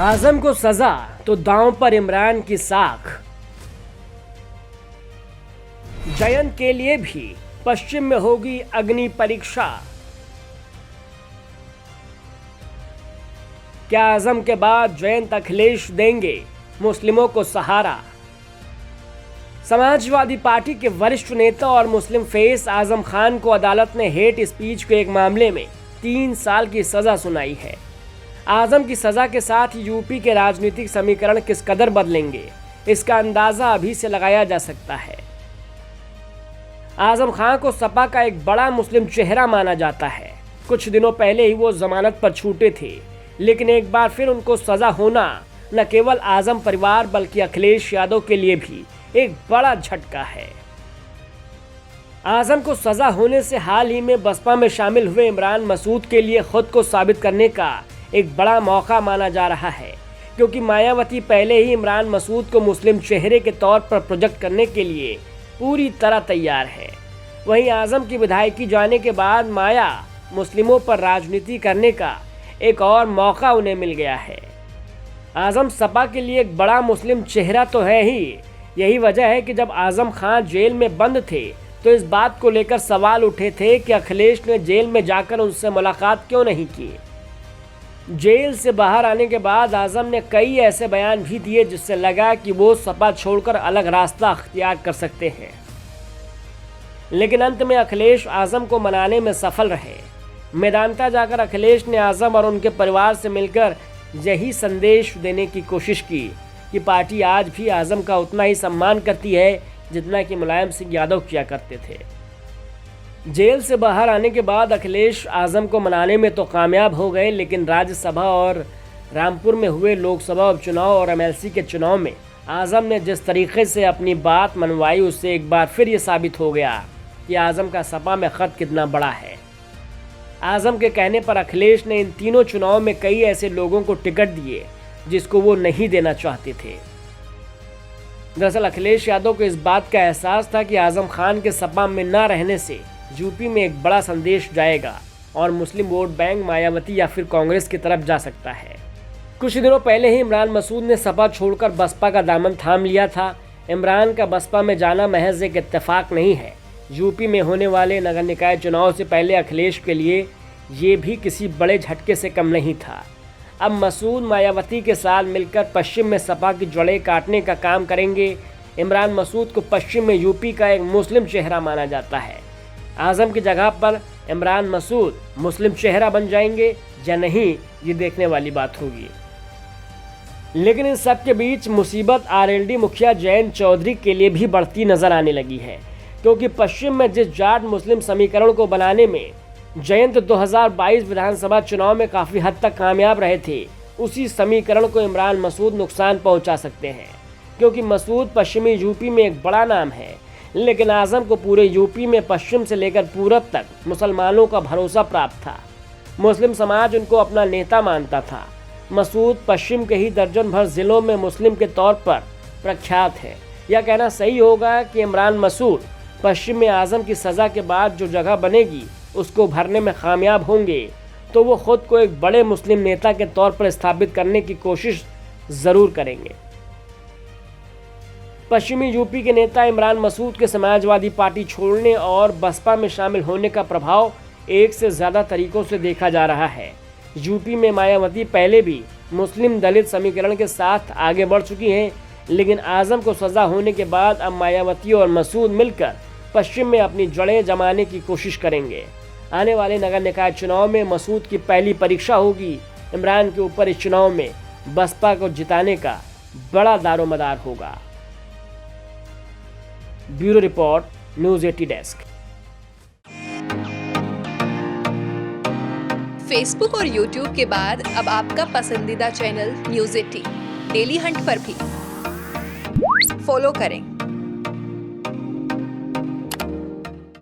आजम को सजा तो दांव पर इमरान की साख। जयंत के लिए भी पश्चिम में होगी अग्नि परीक्षा। क्या आजम के बाद जयंत अखिलेश देंगे मुस्लिमों को सहारा? समाजवादी पार्टी के वरिष्ठ नेता और मुस्लिम फेस आजम खान को अदालत ने हेट स्पीच के एक मामले में 3 साल की सजा सुनाई है। आजम की सजा के साथ यूपी के राजनीतिक समीकरण किस कदर बदलेंगे, इसका अंदाजा अभी से लगाया जा सकता है। आजम खान को सपा का एक बड़ा मुस्लिम चेहरा माना जाता है। कुछ दिनों पहले ही वो जमानत पर छूटे थे, लेकिन एक बार फिर उनको सजा होना न केवल आजम परिवार बल्कि अखिलेश यादव के लिए भी एक बड़ा झटका है। आजम को सजा होने से हाल ही में बसपा में शामिल हुए इमरान मसूद के लिए खुद को साबित करने का एक बड़ा मौका माना जा रहा है, क्योंकि मायावती पहले ही इमरान मसूद को मुस्लिम चेहरे के तौर पर प्रोजेक्ट करने के लिए पूरी तरह तैयार है। वहीं आजम की विधायकी जाने के बाद माया मुस्लिमों पर राजनीति करने का एक और मौका उन्हें मिल गया है। आजम सपा के लिए एक बड़ा मुस्लिम चेहरा तो है ही। यही वजह है कि जब आजम खान जेल में बंद थे तो इस बात को लेकर सवाल उठे थे कि अखिलेश ने जेल में जाकर उनसे मुलाकात क्यों नहीं की। जेल से बाहर आने के बाद आजम ने कई ऐसे बयान भी दिए जिससे लगा कि वो सपा छोड़कर अलग रास्ता अख्तियार कर सकते हैं, लेकिन अंत में अखिलेश आजम को मनाने में सफल रहे। मेदांता जाकर अखिलेश ने आजम और उनके परिवार से मिलकर यही संदेश देने की कोशिश की कि पार्टी आज भी आजम का उतना ही सम्मान करती है जितना कि मुलायम सिंह यादव किया करते थे। जेल से बाहर आने के बाद अखिलेश आजम को मनाने में तो कामयाब हो गए, लेकिन राज्यसभा और रामपुर में हुए लोकसभा उपचुनाव और एमएलसी के चुनाव में आजम ने जिस तरीके से अपनी बात मनवाई, उससे एक बार फिर ये साबित हो गया कि आजम का सपा में खत कितना बड़ा है। आजम के कहने पर अखिलेश ने इन तीनों चुनाव में कई ऐसे लोगों को टिकट दिए जिसको वो नहीं देना चाहते थे। दरअसल अखिलेश यादव को इस बात का एहसास था कि आजम खान के सपा में न रहने से यूपी में एक बड़ा संदेश जाएगा और मुस्लिम वोट बैंक मायावती या फिर कांग्रेस की तरफ जा सकता है। कुछ दिनों पहले ही इमरान मसूद ने सपा छोड़कर बसपा का दामन थाम लिया था। इमरान का बसपा में जाना महज एक इत्तेफाक नहीं है। यूपी में होने वाले नगर निकाय चुनाव से पहले अखिलेश के लिए ये भी किसी बड़े झटके से कम नहीं था। अब मसूद मायावती के साथ मिलकर पश्चिम में सपा की जड़ें काटने का काम करेंगे। इमरान मसूद को पश्चिम में यूपी का एक मुस्लिम चेहरा माना जाता है। आजम की जगह पर इमरान मसूद मुस्लिम चेहरा बन जाएंगे या नहीं, ये देखने वाली बात होगी। लेकिन इन सब के बीच मुसीबत आरएलडी मुखिया जयंत चौधरी के लिए भी बढ़ती नजर आने लगी है, क्योंकि पश्चिम में जिस जाट मुस्लिम समीकरण को बनाने में जयंत 2022 विधानसभा चुनाव में काफ़ी हद तक कामयाब रहे थे, उसी समीकरण को इमरान मसूद नुकसान पहुंचा सकते हैं। क्योंकि मसूद पश्चिमी यूपी में एक बड़ा नाम है, लेकिन आजम को पूरे यूपी में पश्चिम से लेकर पूरब तक मुसलमानों का भरोसा प्राप्त था। मुस्लिम समाज उनको अपना नेता मानता था। मसूद पश्चिम के ही दर्जन भर जिलों में मुस्लिम के तौर पर प्रख्यात है। यह कहना सही होगा कि इमरान मसूद पश्चिम में आजम की सज़ा के बाद जो जगह बनेगी उसको भरने में कामयाब होंगे तो वो खुद को एक बड़े मुस्लिम नेता के तौर पर स्थापित करने की कोशिश ज़रूर करेंगे। पश्चिमी यूपी के नेता इमरान मसूद के समाजवादी पार्टी छोड़ने और बसपा में शामिल होने का प्रभाव एक से ज़्यादा तरीकों से देखा जा रहा है। यूपी में मायावती पहले भी मुस्लिम दलित समीकरण के साथ आगे बढ़ चुकी हैं, लेकिन आजम को सज़ा होने के बाद अब मायावती और मसूद मिलकर पश्चिम में अपनी जड़ें जमाने की कोशिश करेंगे। आने वाले नगर निकाय चुनाव में मसूद की पहली परीक्षा होगी। इमरान के ऊपर इस चुनाव में बसपा को जिताने का बड़ा दारोमदार होगा। Bureau report, news 80 desk. Facebook और यूट्यूब के बाद अब आपका पसंदीदा चैनल न्यूज़ 80 डेली हंट पर भी फॉलो करें।